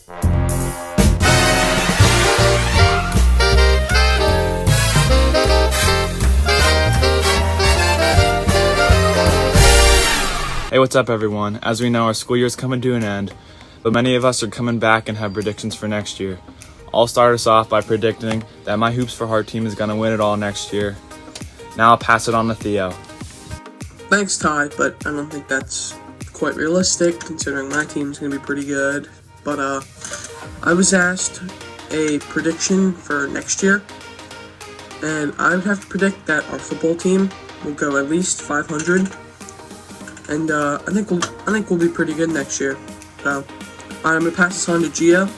Hey, what's up everyone? As we know, our school year is coming to an end, but many of us are coming back and have predictions for next year. I'll start us off by predicting that my Hoops for Heart team is going to win it all next year. Now I'll pass it on to Theo. Thanks, Ty, but I don't think that's quite realistic considering my team's going to be pretty good. But I was asked a prediction for next year, and I would have to predict that our football team will go at least 500. And I think we'll be pretty good next year. So I'm gonna pass this on to Gio.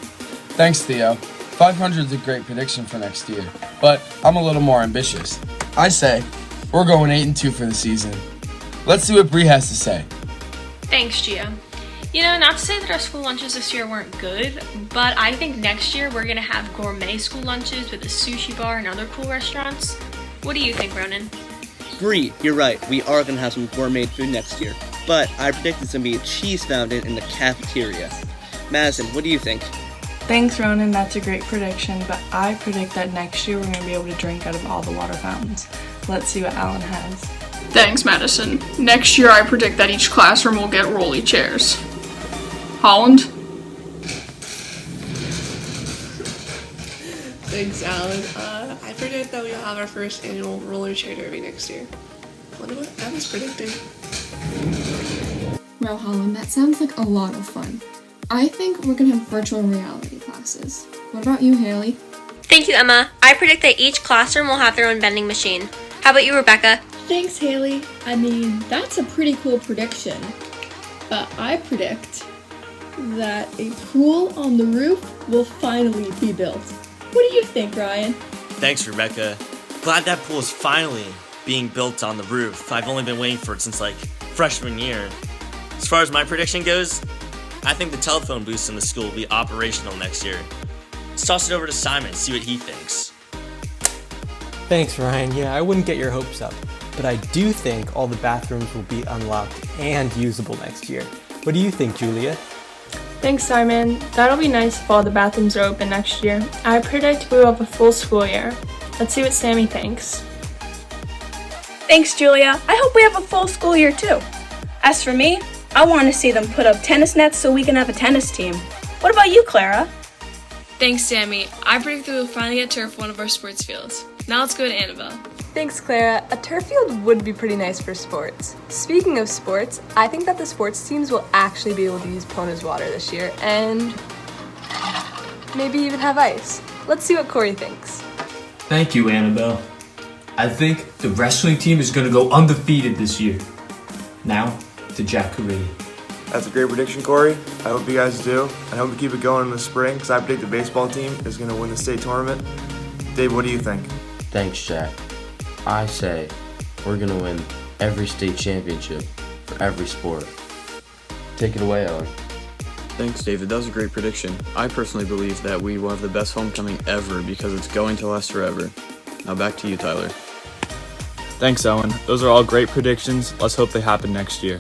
Thanks, Theo. 500 is a great prediction for next year, but I'm a little more ambitious. I say we're going 8-2 for the season. Let's see what Bree has to say. Thanks, Gio. You know, not to say that our school lunches this year weren't good, but I think next year we're gonna have gourmet school lunches with a sushi bar and other cool restaurants. What do you think, Ronan? Bree, you're right. We are going to have some gourmet food next year. But I predict it's going to be a cheese fountain in the cafeteria. Madison, what do you think? Thanks, Ronan. That's a great prediction, but I predict that next year we're going to be able to drink out of all the water fountains. Let's see what Alan has. Thanks, Madison. Next year I predict that each classroom will get rolly chairs. Holland? Thanks, Alan. I predict that we'll have our first annual roller chair derby next year. Wonder what Evan's predicting. Well, Holland, that sounds like a lot of fun. I think we're gonna have virtual reality classes. What about you, Haley? Thank you, Emma. I predict that each classroom will have their own vending machine. How about you, Rebecca? Thanks, Haley. I mean, that's a pretty cool prediction. But I predict that a pool on the roof will finally be built. What do you think, Ryan? Thanks, Rebecca. Glad that pool is finally being built on the roof. I've only been waiting for it since freshman year. As far as my prediction goes, I think the telephone booths in the school will be operational next year. Let's toss it over to Simon, see what he thinks. Thanks, Ryan. Yeah, I wouldn't get your hopes up, but I do think all the bathrooms will be unlocked and usable next year. What do you think, Julia? Thanks, Simon. That'll be nice if all the bathrooms are open next year. I predict we will have a full school year. Let's see what Sammy thinks. Thanks, Julia. I hope we have a full school year too. As for me, I want to see them put up tennis nets so we can have a tennis team. What about you, Clara? Thanks, Sammy. I predict that we'll finally get turf one of our sports fields. Now let's go to Annabelle. Thanks, Clara. A turf field would be pretty nice for sports. Speaking of sports, I think that the sports teams will actually be able to use Pona's water this year and maybe even have ice. Let's see what Corey thinks. Thank you, Annabelle. I think the wrestling team is going to go undefeated this year. Now to Jack Caridi. That's a great prediction, Corey. I hope you guys do. I hope we keep it going in the spring because I predict the baseball team is going to win the state tournament. Dave, what do you think? Thanks, Jack. I say we're going to win every state championship for every sport. Take it away, Owen. Thanks, David. That was a great prediction. I personally believe that we will have the best homecoming ever because it's going to last forever. Now back to you, Tyler. Thanks, Owen. Those are all great predictions. Let's hope they happen next year.